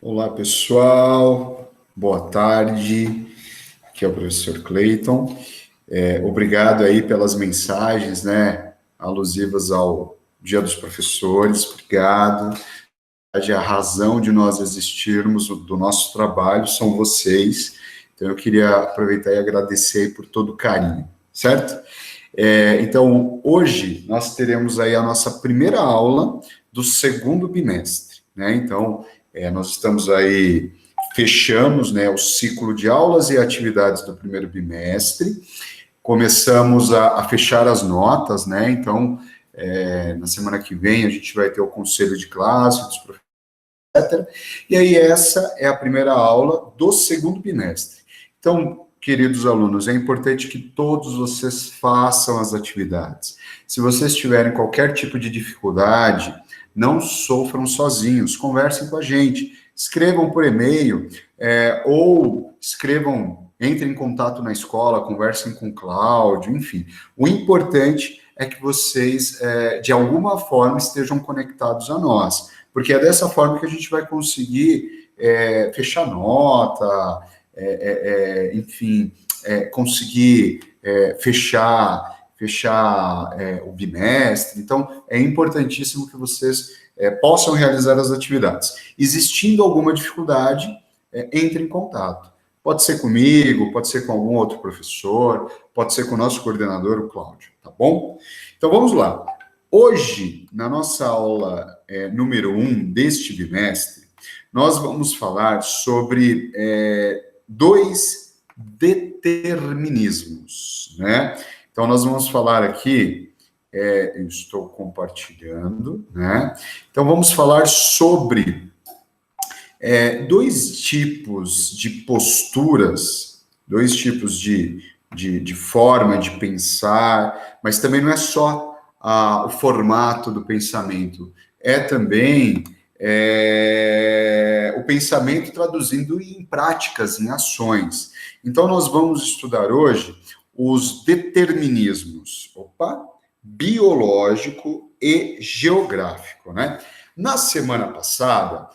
Olá, pessoal. Boa tarde. Aqui é o professor Clayton. Obrigado aí pelas mensagens, né, alusivas ao Dia dos Professores. Obrigado. A razão de nós existirmos, do nosso trabalho, são vocês. Então, eu queria aproveitar e agradecer aí por todo o carinho, certo? Então, hoje nós teremos aí a nossa primeira aula do segundo bimestre, né? Então, nós estamos aí, fechamos, né, o ciclo de aulas e atividades do primeiro bimestre, começamos a fechar as notas, né? Então, na semana que vem a gente vai ter o conselho de classe, dos professores, etc. E aí essa é a primeira aula do segundo bimestre. Então, queridos alunos, é importante que todos vocês façam as atividades. Se vocês tiverem qualquer tipo de dificuldade, não sofram sozinhos, conversem com a gente, escrevam por e-mail, ou escrevam, entrem em contato na escola, conversem com o Cláudio, enfim. O importante é que vocês, de alguma forma, estejam conectados a nós, porque é dessa forma que a gente vai conseguir fechar nota, enfim, conseguir fechar o bimestre. Então, é importantíssimo que vocês possam realizar as atividades. Existindo alguma dificuldade, entre em contato. Pode ser comigo, pode ser com algum outro professor, pode ser com o nosso coordenador, o Cláudio, tá bom? Então, vamos lá. Hoje, na nossa aula número 1 deste bimestre, nós vamos falar sobre dois determinismos, né? Então, nós vamos falar aqui, eu estou compartilhando, né? Então, vamos falar sobre dois tipos de posturas, dois tipos de forma de pensar, mas também não é só o formato do pensamento, é também o pensamento traduzindo em práticas, em ações. Então, nós vamos estudar hoje os determinismos, biológico e geográfico, né? Na semana passada,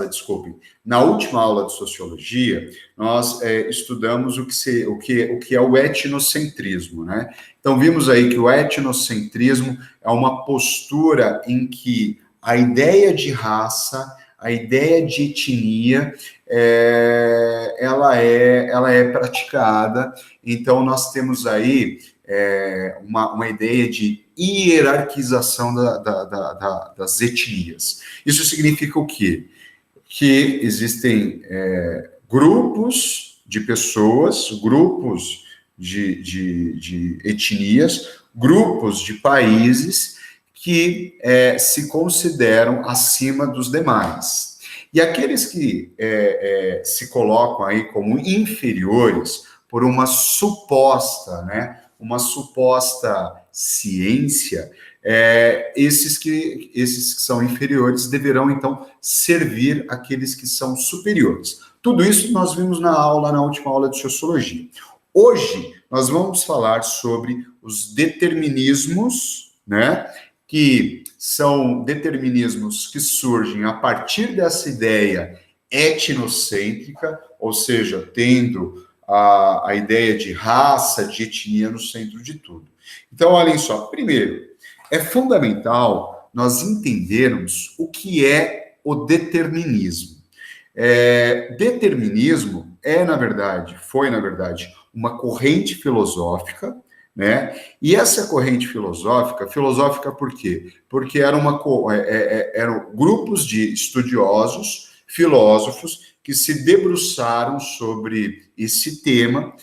desculpem, na última aula de sociologia, nós estudamos o que é o etnocentrismo, né? Então, vimos aí que o etnocentrismo é uma postura em que a ideia de raça, a ideia de etnia, ela é praticada. Então, nós temos aí uma ideia de hierarquização das etnias. Isso significa o quê? Que existem grupos de pessoas, grupos de etnias, grupos de países que se consideram acima dos demais. E aqueles que se colocam aí como inferiores por uma suposta ciência, esses que são inferiores deverão, então, servir aqueles que são superiores. Tudo isso nós vimos na última aula de sociologia. Hoje, nós vamos falar sobre os determinismos, né, que são determinismos que surgem a partir dessa ideia etnocêntrica, ou seja, tendo a ideia de raça, de etnia no centro de tudo. Então, olhem só, primeiro, é fundamental nós entendermos o que é o determinismo. Determinismo foi, na verdade, uma corrente filosófica, né? E essa corrente filosófica por quê? Porque eram grupos de estudiosos, filósofos, que se debruçaram sobre esse tema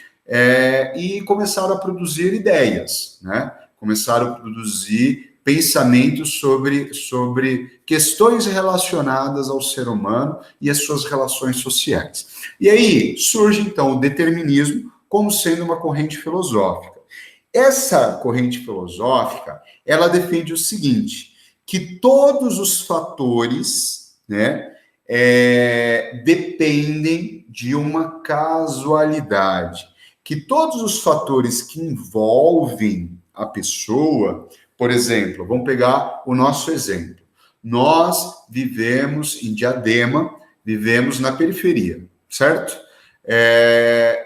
e começaram a produzir ideias, né? Começaram a produzir pensamentos sobre questões relacionadas ao ser humano e as suas relações sociais. E aí surge, então, o determinismo como sendo uma corrente filosófica. Essa corrente filosófica, ela defende o seguinte, que todos os fatores, né, dependem de uma casualidade, que todos os fatores que envolvem a pessoa, por exemplo, vamos pegar o nosso exemplo. nós vivemos em Diadema, vivemos na periferia, certo?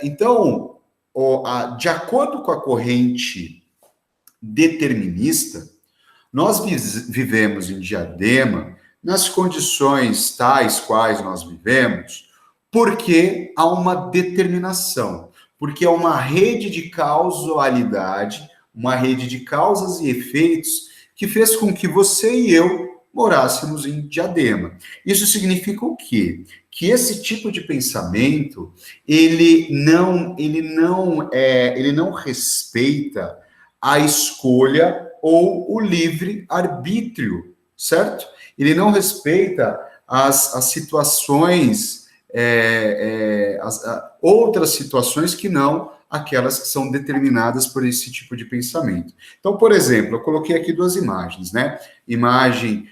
Então, de acordo com a corrente determinista, nós vivemos em Diadema nas condições tais quais nós vivemos, porque há uma determinação, porque há uma rede de causalidade, uma rede de causas e efeitos que fez com que você e eu morássemos em Diadema. Isso significa o quê? Que esse tipo de pensamento, ele não respeita a escolha ou o livre-arbítrio, certo? Ele não respeita as situações, outras situações que não aquelas que são determinadas por esse tipo de pensamento. Então, por exemplo, eu coloquei aqui duas imagens, né? Imagem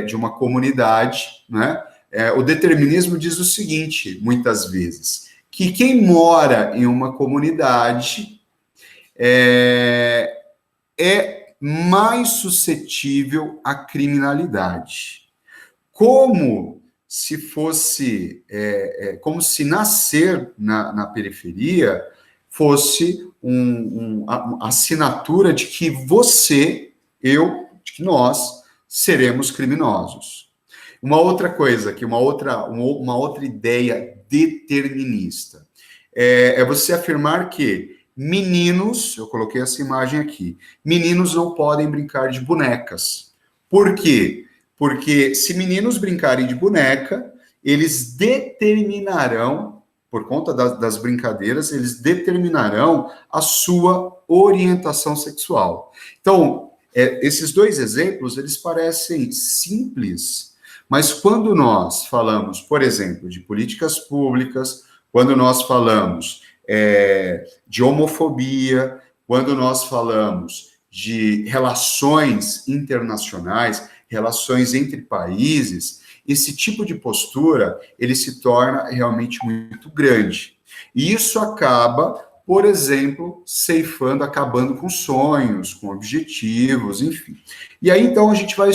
de uma comunidade, né? O determinismo diz o seguinte, muitas vezes, que quem mora em uma comunidade é mais suscetível à criminalidade. Como se fosse, como se nascer na periferia fosse a assinatura de que você, eu, de que nós seremos criminosos. Uma outra coisa, uma outra ideia determinista, é você afirmar que meninos, eu coloquei essa imagem aqui, meninos não podem brincar de bonecas. Por quê? Porque se meninos brincarem de boneca, eles determinarão, por conta das brincadeiras, eles determinarão a sua orientação sexual. Então, esses dois exemplos, eles parecem simples, mas quando nós falamos, por exemplo, de políticas públicas, quando nós falamos de homofobia, quando nós falamos de relações internacionais, relações entre países, esse tipo de postura, ele se torna realmente muito grande. E isso acaba, por exemplo, acabando com sonhos, com objetivos, enfim. E aí, então, a gente vai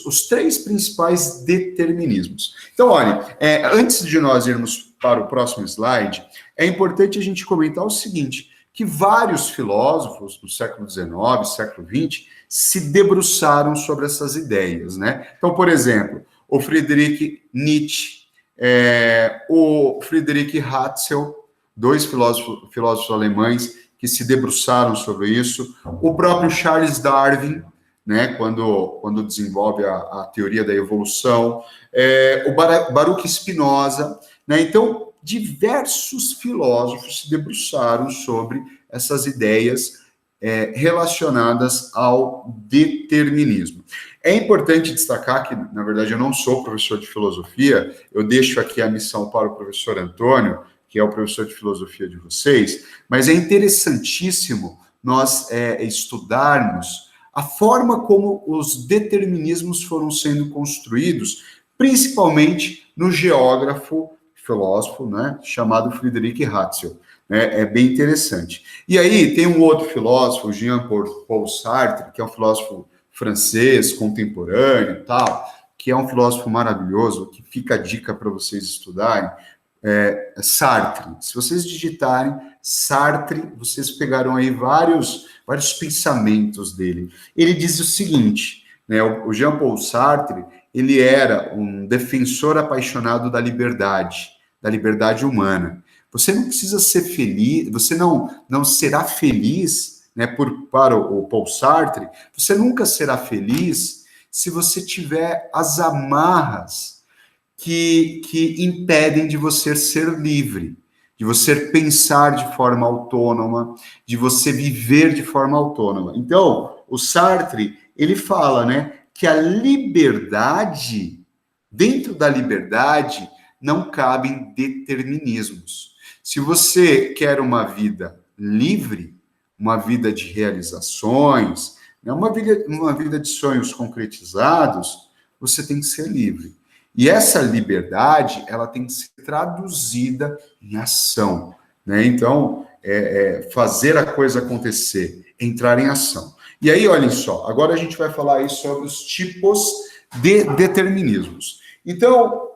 os três principais determinismos. Então, olha, antes de nós irmos para o próximo slide, é importante a gente comentar o seguinte, que vários filósofos do século XIX, século XX, se debruçaram sobre essas ideias, né? Então, por exemplo, o Friedrich Nietzsche, o Friedrich Hatzel, dois filósofos alemães que se debruçaram sobre isso, o próprio Charles Darwin, né, quando desenvolve a teoria da evolução, o Baruch Spinoza, né? Então, diversos filósofos se debruçaram sobre essas ideias relacionadas ao determinismo. É importante destacar que, na verdade, eu não sou professor de filosofia, eu deixo aqui a missão para o professor Antônio, que é o professor de filosofia de vocês, mas é interessantíssimo nós estudarmos a forma como os determinismos foram sendo construídos, principalmente no filósofo, né, chamado Friedrich Hatzel. É bem interessante. E aí tem um outro filósofo, Jean-Paul Sartre, que é um filósofo francês, contemporâneo, tal, que é um filósofo maravilhoso, que fica a dica para vocês estudarem, Sartre. Se vocês digitarem Sartre, vocês pegarão aí vários pensamentos dele. Ele diz o seguinte, né, o Jean-Paul Sartre, ele era um defensor apaixonado da liberdade humana. Você não precisa ser feliz, você não será feliz, né, para o Paul Sartre, você nunca será feliz se você tiver as amarras que impedem de você ser livre, de você pensar de forma autônoma, de você viver de forma autônoma. Então, o Sartre, ele fala, né, que a liberdade, dentro da liberdade, não cabem determinismos. Se você quer uma vida livre, uma vida de realizações, né, uma vida de sonhos concretizados, você tem que ser livre. E essa liberdade, ela tem que ser traduzida em ação, né? Então, fazer a coisa acontecer, entrar em ação. E aí, olhem só, agora a gente vai falar aí sobre os tipos de determinismos. Então,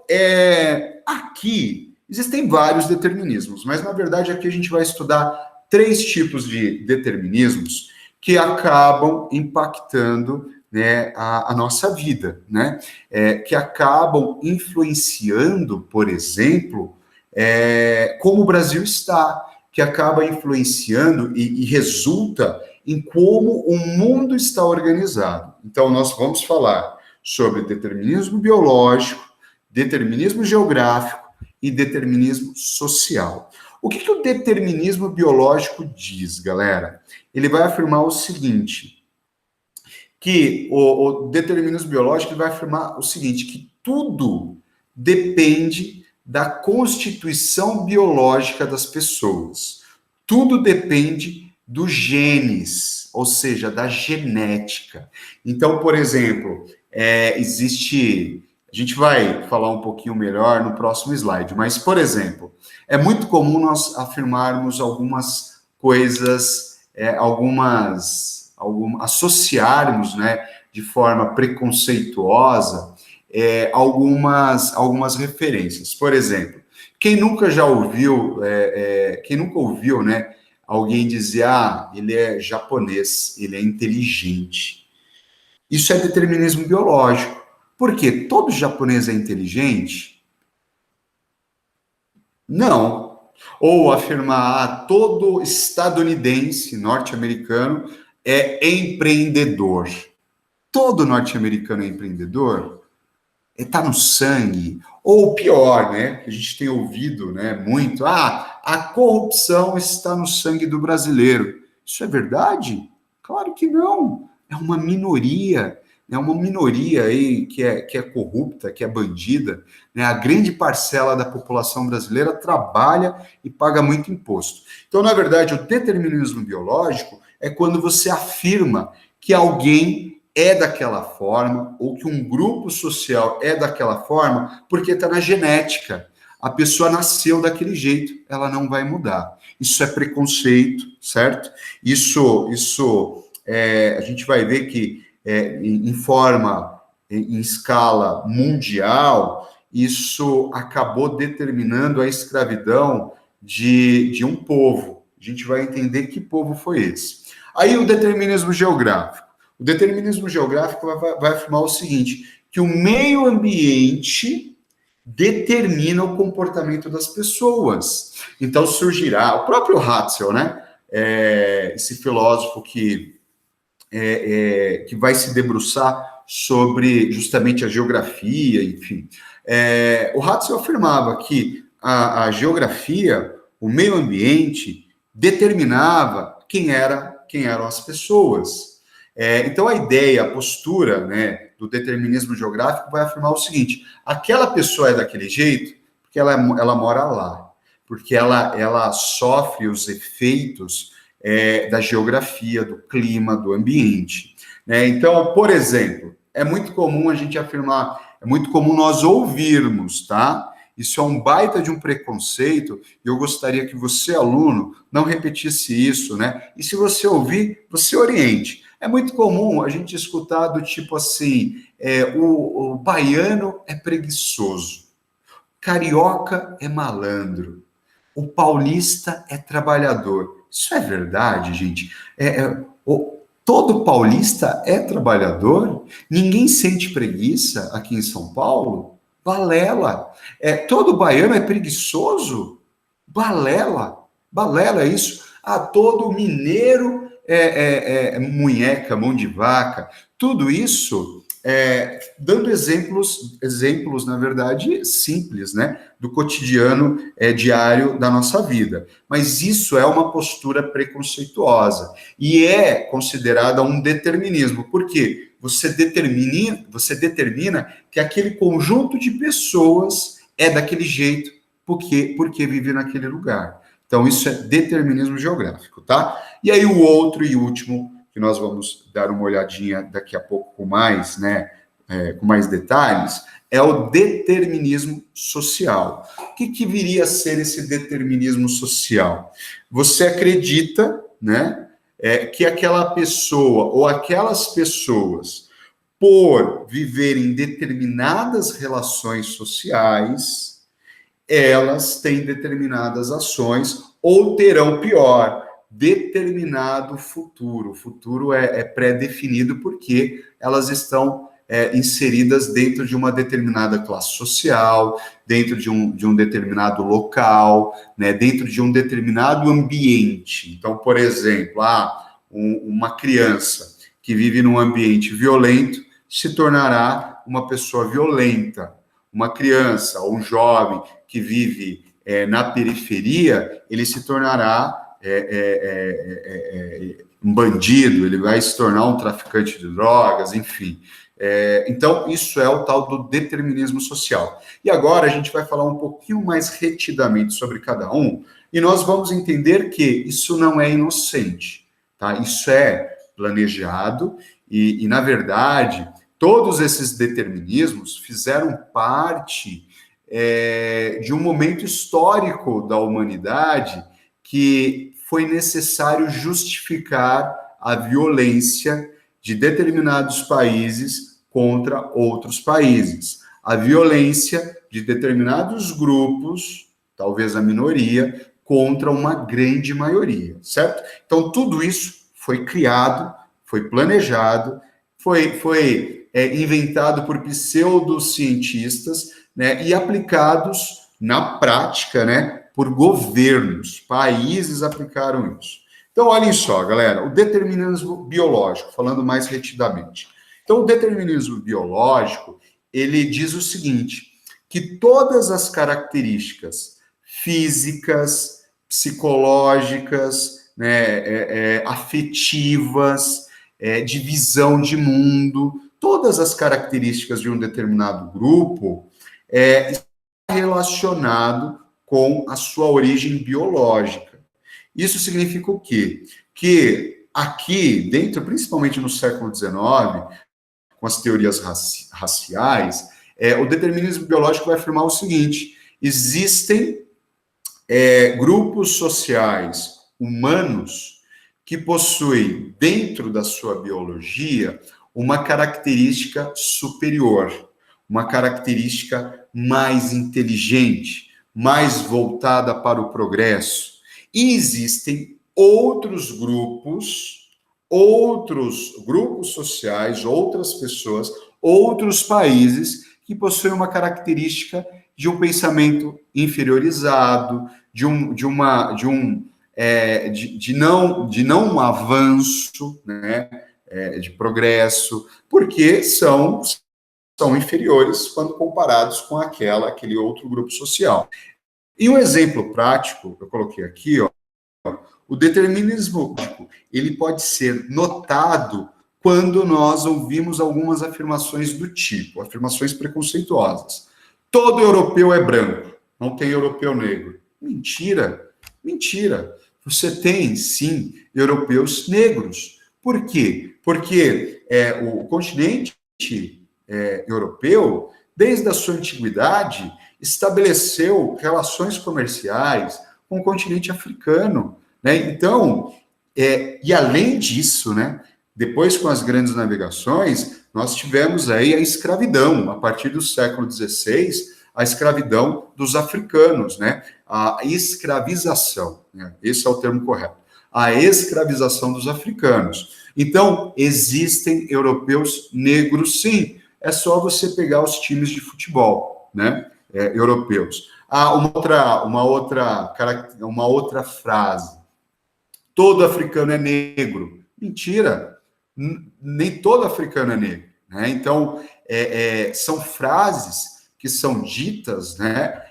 aqui existem vários determinismos, mas na verdade aqui a gente vai estudar 3 tipos de determinismos que acabam impactando, né, a nossa vida, né? Que acabam influenciando, por exemplo, como o Brasil está, que acaba influenciando e resulta em como o mundo está organizado. Então, nós vamos falar sobre determinismo biológico, determinismo geográfico e determinismo social. O que o determinismo biológico diz, galera? Ele vai afirmar o seguinte, que o determinismo biológico vai afirmar o seguinte, que tudo depende da constituição biológica das pessoas. Tudo depende dos genes, ou seja, da genética. Então, por exemplo, existe... A gente vai falar um pouquinho melhor no próximo slide, mas, por exemplo, é muito comum nós afirmarmos algumas coisas, associarmos, né, de forma preconceituosa, algumas referências. Por exemplo, quem nunca ouviu, né, alguém dizer, ele é japonês, ele é inteligente. Isso é determinismo biológico. Por quê? Todo japonês é inteligente? Não. Ou afirmar, todo estadunidense, norte-americano, é empreendedor. Todo norte-americano é empreendedor? Está no sangue. Ou pior, né? Que a gente tem ouvido, né, muito, a corrupção está no sangue do brasileiro. Isso é verdade? Claro que não. É uma minoria. É uma minoria aí que é corrupta, que é bandida, né? A grande parcela da população brasileira trabalha e paga muito imposto. Então, na verdade, o determinismo biológico é quando você afirma que alguém é daquela forma, ou que um grupo social é daquela forma, porque está na genética. A pessoa nasceu daquele jeito, ela não vai mudar. Isso é preconceito, certo? Isso a gente vai ver que em escala mundial, isso acabou determinando a escravidão de um povo. A gente vai entender que povo foi esse. Aí o determinismo geográfico. O determinismo geográfico vai afirmar o seguinte, que o meio ambiente determina o comportamento das pessoas. Então surgirá, o próprio Hatzel, né? Esse filósofo que vai se debruçar sobre justamente a geografia, enfim. O Hatzel afirmava que a geografia, o meio ambiente, determinava quem eram as pessoas. Então, a ideia, a postura, né, do determinismo geográfico vai afirmar o seguinte, aquela pessoa é daquele jeito porque ela mora lá, porque ela sofre os efeitos da geografia, do clima, do ambiente. Né? Então, por exemplo, é muito comum a gente afirmar, é muito comum nós ouvirmos, tá? Isso é um baita de um preconceito, e eu gostaria que você, aluno, não repetisse isso, né? E se você ouvir, você oriente. É muito comum a gente escutar do tipo assim, o baiano é preguiçoso, carioca é malandro, o paulista é trabalhador. Isso é verdade, gente? Todo paulista é trabalhador? Ninguém sente preguiça aqui em São Paulo? Balela. Todo baiano é preguiçoso? Balela. Balela isso. Todo mineiro munheca, mão de vaca. Tudo isso dando exemplos, na verdade, simples, né? Do cotidiano diário da nossa vida. Mas isso é uma postura preconceituosa e é considerada um determinismo. Por quê? Você determina que aquele conjunto de pessoas é daquele jeito porque vive naquele lugar. Então, isso é determinismo geográfico, tá? E aí, o outro e último, que nós vamos dar uma olhadinha daqui a pouco com mais, né, com mais detalhes, é o determinismo social. O que viria a ser esse determinismo social? Você acredita, né, que aquela pessoa ou aquelas pessoas, por viverem determinadas relações sociais, elas têm determinadas ações ou terão, pior, determinado futuro. O futuro é pré-definido porque elas estão inseridas dentro de uma determinada classe social, dentro de um determinado local, né, dentro de um determinado ambiente. Então, por exemplo, uma criança que vive num ambiente violento se tornará uma pessoa violenta. Uma criança ou um jovem que vive na periferia, ele se tornará um bandido, ele vai se tornar um traficante de drogas, enfim. Então, isso é o tal do determinismo social. E agora a gente vai falar um pouquinho mais retidamente sobre cada um, e nós vamos entender que isso não é inocente, tá? Isso é planejado, e na verdade, todos esses determinismos fizeram parte de um momento histórico da humanidade que foi necessário justificar a violência de determinados países contra outros países, a violência de determinados grupos, talvez a minoria, contra uma grande maioria, certo? Então, tudo isso foi criado, foi planejado, foi inventado por pseudocientistas, né, e aplicados na prática, né, por governos, países aplicaram isso. Então, olhem só, galera, o determinismo biológico, falando mais retidamente. Então, o determinismo biológico, ele diz o seguinte, que todas as características físicas, psicológicas, né, afetivas, de visão de mundo, todas as características de um determinado grupo está relacionado com a sua origem biológica. Isso significa o quê? Que aqui, dentro, principalmente no século XIX, com as teorias raciais, o determinismo biológico vai afirmar o seguinte: existem grupos sociais humanos que possuem, dentro da sua biologia, uma característica superior, uma característica mais inteligente, mais voltada para o progresso. E existem outros grupos sociais, outras pessoas, outros países que possuem uma característica de um pensamento inferiorizado, de não um avanço, né, de progresso, porque são inferiores quando comparados com aquele outro grupo social. E um exemplo prático, eu coloquei aqui, ó, o determinismo, ele pode ser notado quando nós ouvimos algumas afirmações do tipo, afirmações preconceituosas. Todo europeu é branco, não tem europeu negro. Mentira, mentira. Você tem, sim, europeus negros. Por quê? Porque o continente europeu, desde a sua antiguidade, estabeleceu relações comerciais com o continente africano, né? Então, e além disso, né, depois com as grandes navegações, nós tivemos aí a escravidão, a partir do século XVI, a escravidão dos africanos, né? A escravização, né? Esse é o termo correto. A escravização dos africanos. Então, existem europeus negros, sim. É só você pegar os times de futebol, né? Europeus. Uma outra frase. Todo africano é negro. Mentira. Nem todo africano é negro, né? Então, são frases que são ditas, né,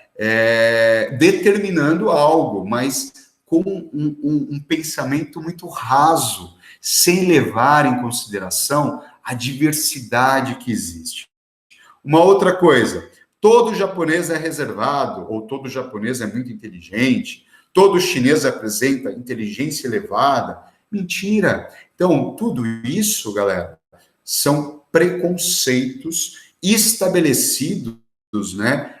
determinando algo, mas com um pensamento muito raso, sem levar em consideração a diversidade que existe. Uma outra coisa, todo japonês é reservado, ou todo japonês é muito inteligente, todo chinês apresenta inteligência elevada. Mentira. Então, tudo isso, galera, são preconceitos estabelecidos, né,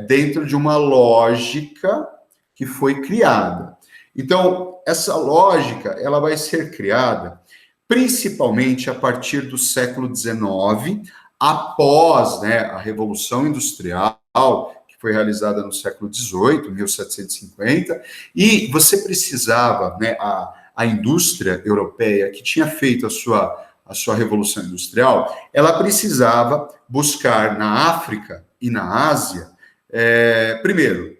dentro de uma lógica que foi criada. Então, essa lógica ela vai ser criada principalmente a partir do século XIX, após, né, a Revolução Industrial, que foi realizada no século XVIII, 1750, e você precisava, né, a indústria europeia, que tinha feito a sua Revolução Industrial, ela precisava buscar na África e na Ásia, primeiro,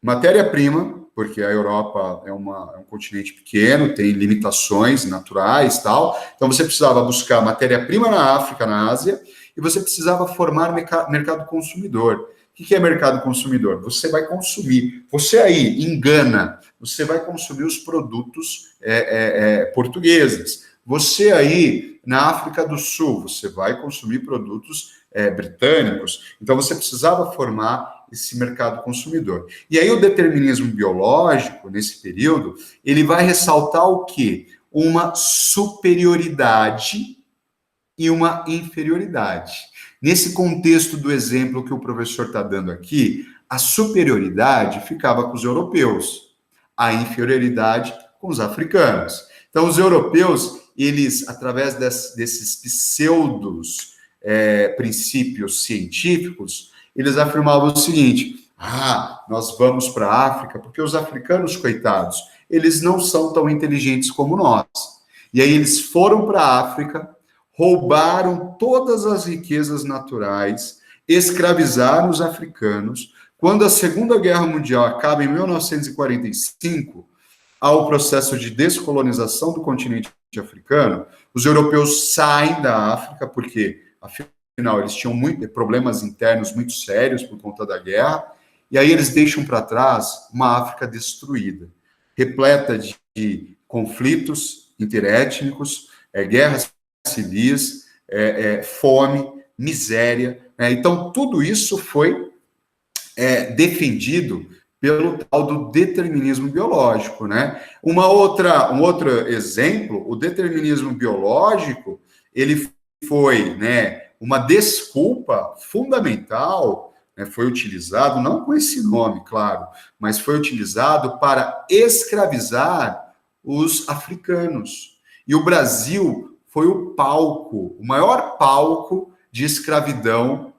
matéria-prima, porque a Europa é um continente pequeno, tem limitações naturais e tal. Então, você precisava buscar matéria-prima na África, na Ásia, e você precisava formar mercado consumidor. O que é mercado consumidor? Você vai consumir. Você aí, em Gana, você vai consumir os produtos portugueses. Você aí, na África do Sul, você vai consumir produtos britânicos. Então, você precisava formar esse mercado consumidor. E aí o determinismo biológico, nesse período, ele vai ressaltar o quê? Uma superioridade e uma inferioridade. Nesse contexto do exemplo que o professor está dando aqui, a superioridade ficava com os europeus, a inferioridade com os africanos. Então, os europeus, eles, através desses pseudos princípios científicos, eles afirmavam o seguinte: nós vamos para a África porque os africanos, coitados, eles não são tão inteligentes como nós. E aí eles foram para a África, roubaram todas as riquezas naturais, escravizaram os africanos. Quando a Segunda Guerra Mundial acaba em 1945, há o processo de descolonização do continente africano, os europeus saem da África porque, afinal, eles tinham problemas internos muito sérios por conta da guerra, e aí eles deixam para trás uma África destruída, repleta de conflitos interétnicos, guerras civis, fome, miséria. Então, tudo isso foi defendido pelo tal do determinismo biológico, né? Um outro exemplo, o determinismo biológico, ele foi, né, uma desculpa fundamental, né, foi utilizado, não com esse nome, claro, mas foi utilizado para escravizar os africanos. E o Brasil foi o palco, o maior palco de escravidão,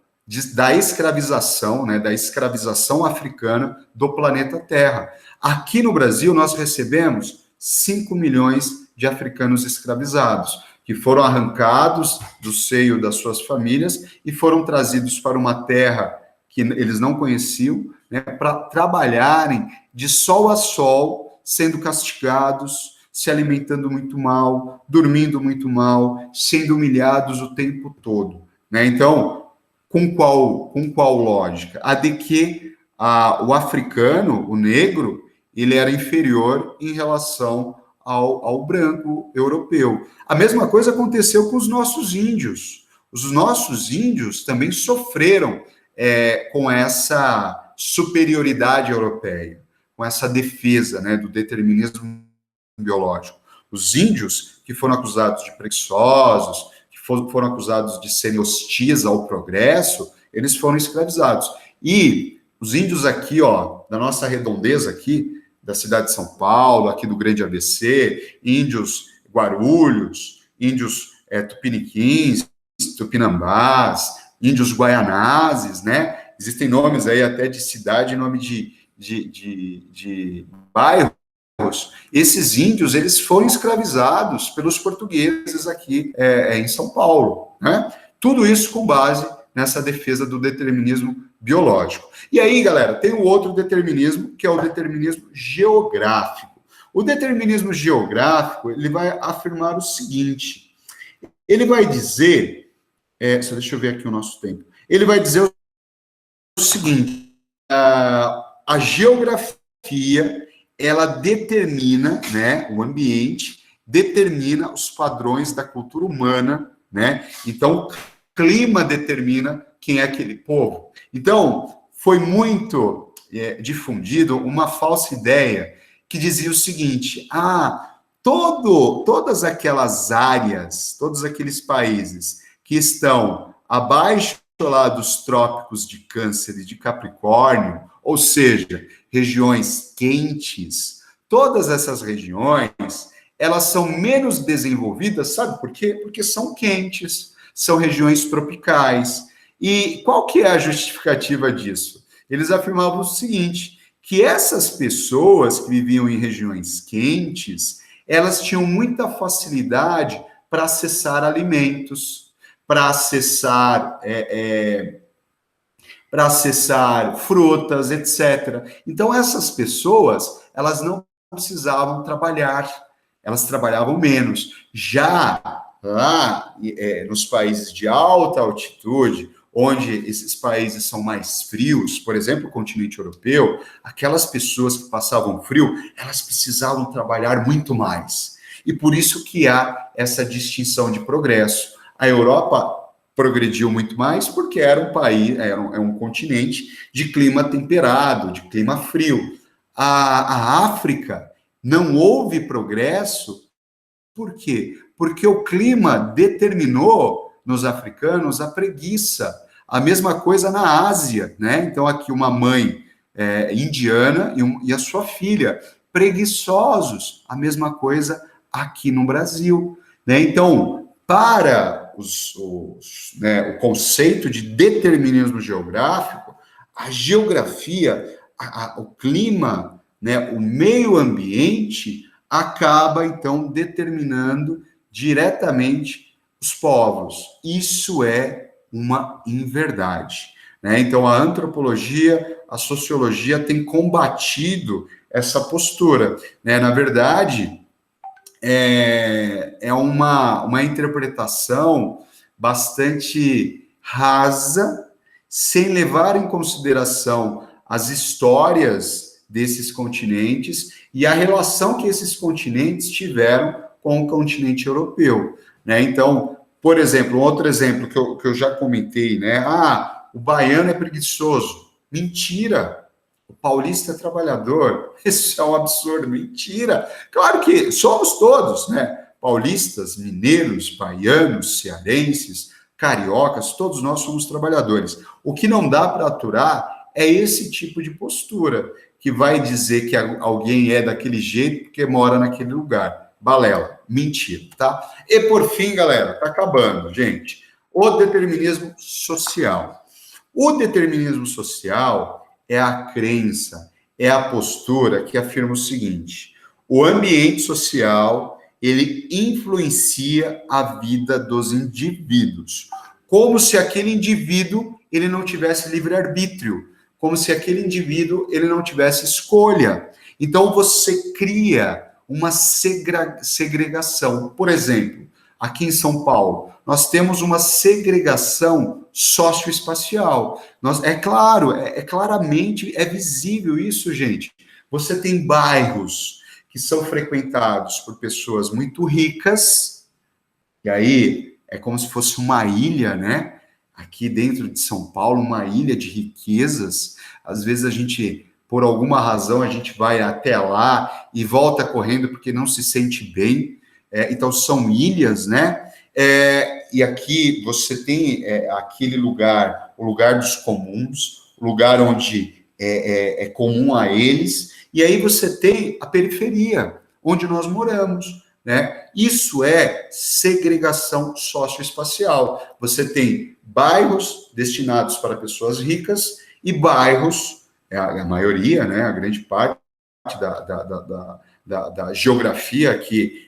da escravização, né, da escravização africana do planeta Terra. Aqui no Brasil, nós recebemos 5 milhões de africanos escravizados, que foram arrancados do seio das suas famílias e foram trazidos para uma terra que eles não conheciam, né, para trabalharem de sol a sol, sendo castigados, se alimentando muito mal, dormindo muito mal, sendo humilhados o tempo todo, né? Então, com qual lógica? A de que o africano, o negro, ele era inferior em relação ao branco europeu. A mesma coisa aconteceu com os nossos índios. Os nossos índios também sofreram com essa superioridade europeia, com essa defesa, né, do determinismo biológico. Os índios que foram acusados de preguiçosos, que foram acusados de serem hostis ao progresso, eles foram escravizados. E os índios aqui, ó, da nossa redondeza aqui, da cidade de São Paulo, aqui do Grande ABC, índios Guarulhos, índios Tupiniquins, Tupinambás, índios Guaianazes, né? Existem nomes aí até de cidade, nome de bairro. Esses índios, eles foram escravizados pelos portugueses aqui em São Paulo, né? Tudo isso com base nessa defesa do determinismo biológico. E aí, galera, tem um outro determinismo, que é o determinismo geográfico. O determinismo geográfico, ele vai afirmar o seguinte, ele vai dizer, só deixa eu ver aqui o nosso tempo, ele vai dizer o seguinte, a geografia, ela determina, né, o ambiente, determina os padrões da cultura humana, né? Então, o clima determina quem é aquele povo. Então, foi muito difundido uma falsa ideia que dizia o seguinte: todas aquelas áreas, todos aqueles países que estão abaixo lá dos trópicos de Câncer e de Capricórnio, ou seja, regiões quentes, todas essas regiões, elas são menos desenvolvidas, sabe por quê? Porque são quentes, são regiões tropicais. E qual que é a justificativa disso? Eles afirmavam o seguinte, que essas pessoas que viviam em regiões quentes, elas tinham muita facilidade para acessar alimentos, para acessar frutas, etc. Então, essas pessoas, elas não precisavam trabalhar, elas trabalhavam menos. Já lá, nos países de alta altitude, onde esses países são mais frios, por exemplo, o continente europeu, aquelas pessoas que passavam frio, elas precisavam trabalhar muito mais. E por isso que há essa distinção de progresso. A Europa progrediu muito mais porque era um país, é um continente de clima temperado, de clima frio. A África não houve progresso, por quê? Porque o clima determinou nos africanos a preguiça. A mesma coisa na Ásia, né? Então, aqui uma mãe indiana e a sua filha, preguiçosos. A mesma coisa aqui no Brasil, né? Então, para o conceito de determinismo geográfico, a geografia, o clima, né, o meio ambiente acaba, então, determinando diretamente os povos. Isso é uma inverdade, né? Então, a antropologia, a sociologia têm combatido essa postura, né? Na verdade, é uma interpretação bastante rasa, sem levar em consideração as histórias desses continentes e a relação que esses continentes tiveram com o continente europeu, né? Então, por exemplo, um outro exemplo que eu já comentei, né? O baiano é preguiçoso. Mentira! O paulista é trabalhador. Isso é um absurdo, mentira. Claro que somos todos, né? Paulistas, mineiros, baianos, cearenses, cariocas, todos nós somos trabalhadores. O que não dá para aturar é esse tipo de postura, que vai dizer que alguém é daquele jeito porque mora naquele lugar. Balela, mentira, tá? E por fim, galera, tá acabando, gente. O determinismo social. O determinismo social é a crença, é a postura que afirma o seguinte: o ambiente social, ele influencia a vida dos indivíduos, como se aquele indivíduo ele não tivesse livre-arbítrio, como se aquele indivíduo ele não tivesse escolha. Então você cria uma segregação. Por exemplo, aqui em São Paulo, nós temos uma segregação socioespacial. É claro, claramente, é visível isso, gente. Você tem bairros que são frequentados por pessoas muito ricas, e aí é como se fosse uma ilha, né? Aqui dentro de São Paulo, uma ilha de riquezas. Às vezes a gente, por alguma razão, a gente vai até lá e volta correndo porque não se sente bem. Então são ilhas, né? E aqui você tem aquele lugar, o lugar dos comuns, o lugar onde é comum a eles, e aí você tem a periferia, onde nós moramos, né? Isso é segregação socioespacial. Você tem bairros destinados para pessoas ricas e bairros, a maioria, né, a grande parte da geografia aqui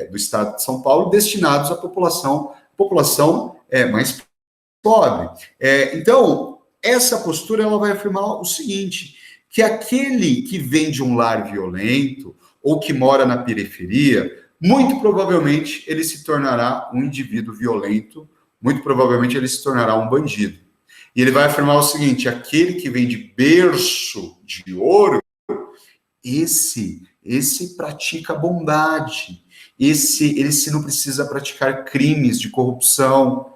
do estado de São Paulo, destinados à população mais pobre. Então, essa postura ela vai afirmar o seguinte, que aquele que vem de um lar violento ou que mora na periferia, muito provavelmente ele se tornará um indivíduo violento, muito provavelmente ele se tornará um bandido. E ele vai afirmar o seguinte, aquele que vem de berço de ouro, esse pratica bondade, esse não precisa praticar crimes de corrupção,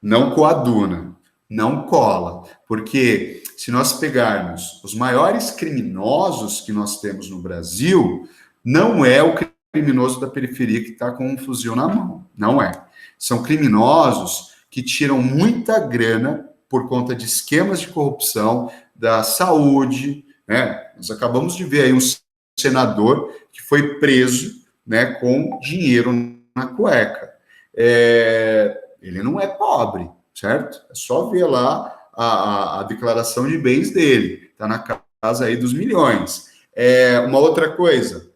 não coaduna, não cola, porque se nós pegarmos os maiores criminosos que nós temos no Brasil, não é o criminoso da periferia que está com um fuzil na mão, não é. São criminosos que tiram muita grana por conta de esquemas de corrupção da saúde, né, Nós acabamos de ver aí um senador que foi preso, né, com dinheiro na cueca. Ele não é pobre, certo? É só ver lá a declaração de bens dele, está na casa aí dos milhões. Uma outra coisa,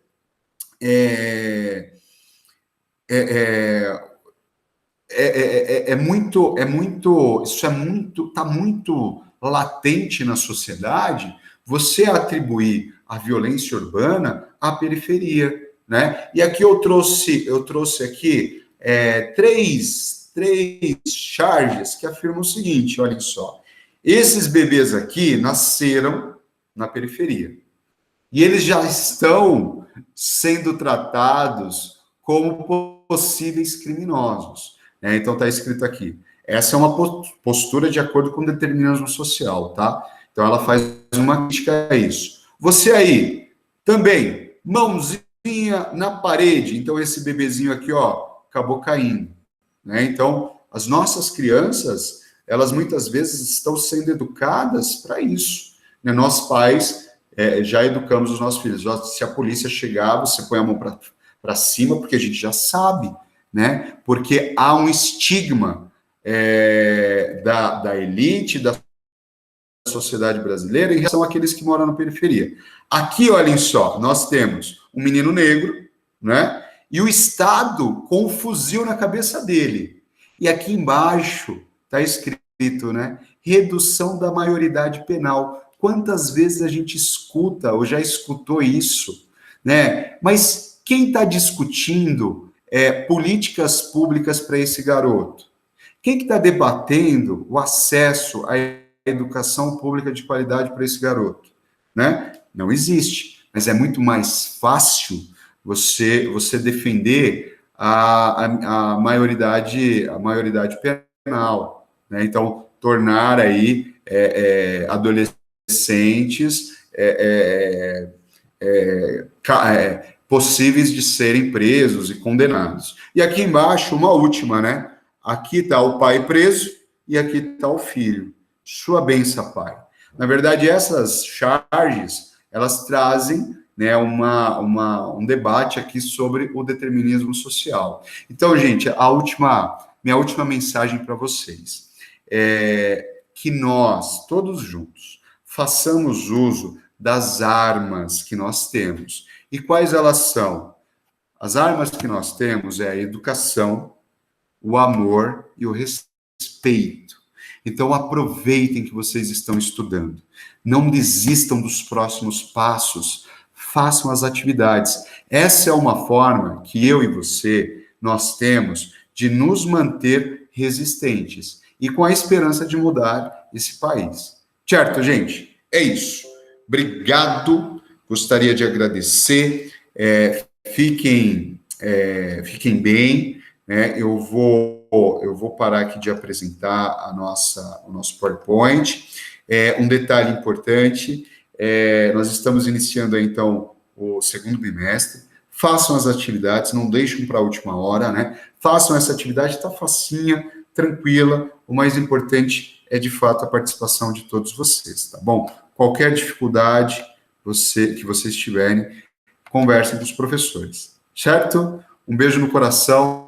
está muito latente na sociedade, você atribuir a violência urbana à periferia, né? E aqui eu trouxe aqui três charges que afirmam o seguinte, olhem só, esses bebês aqui nasceram na periferia, e eles já estão sendo tratados como possíveis criminosos. Então, está escrito aqui. Essa é uma postura de acordo com o determinismo social, tá? Então, ela faz uma crítica a isso. Você aí, também, mãozinha na parede. Então, esse bebezinho aqui, ó, acabou caindo. Né? Então, as nossas crianças, elas muitas vezes estão sendo educadas para isso. Né? Nós, pais, já educamos os nossos filhos. Se a polícia chegar, você põe a mão para cima, porque a gente já sabe, né? Porque há um estigma da elite, da sociedade brasileira em relação àqueles que moram na periferia. Aqui, olhem só, nós temos um menino negro, né? E o Estado com um fuzil na cabeça dele. E aqui embaixo está escrito, né? Redução da maioridade penal. Quantas vezes a gente escuta ou já escutou isso, né? Mas quem está discutindo políticas públicas para esse garoto? Quem que está debatendo o acesso à educação pública de qualidade para esse garoto? Né? Não existe. Mas é muito mais fácil você defender a maioridade penal. Né? Então, tornar aí adolescentes possíveis de serem presos e condenados. E aqui embaixo, uma última, né? Aqui está o pai preso e aqui está o filho. Sua benção, pai. Na verdade, essas charges, elas trazem, né, um debate aqui sobre o determinismo social. Então, gente, minha última mensagem para vocês é que nós, todos juntos, façamos uso das armas que nós temos. E quais elas são? As armas que nós temos é a educação, o amor e o respeito. Então, aproveitem que vocês estão estudando. Não desistam dos próximos passos. Façam as atividades. Essa é uma forma que eu e você, nós temos de nos manter resistentes e com a esperança de mudar esse país. Certo, gente? É isso. Obrigado. Gostaria de agradecer. Fiquem bem. Eu vou parar aqui de apresentar o nosso PowerPoint. Um detalhe importante, nós estamos iniciando aí, então, o segundo bimestre. Façam as atividades, não deixem para a última hora, né? Façam essa atividade, está facinha, tranquila. O mais importante é, de fato, a participação de todos vocês, tá bom? Qualquer dificuldade que vocês tiverem, conversem com os professores, certo? Um beijo no coração.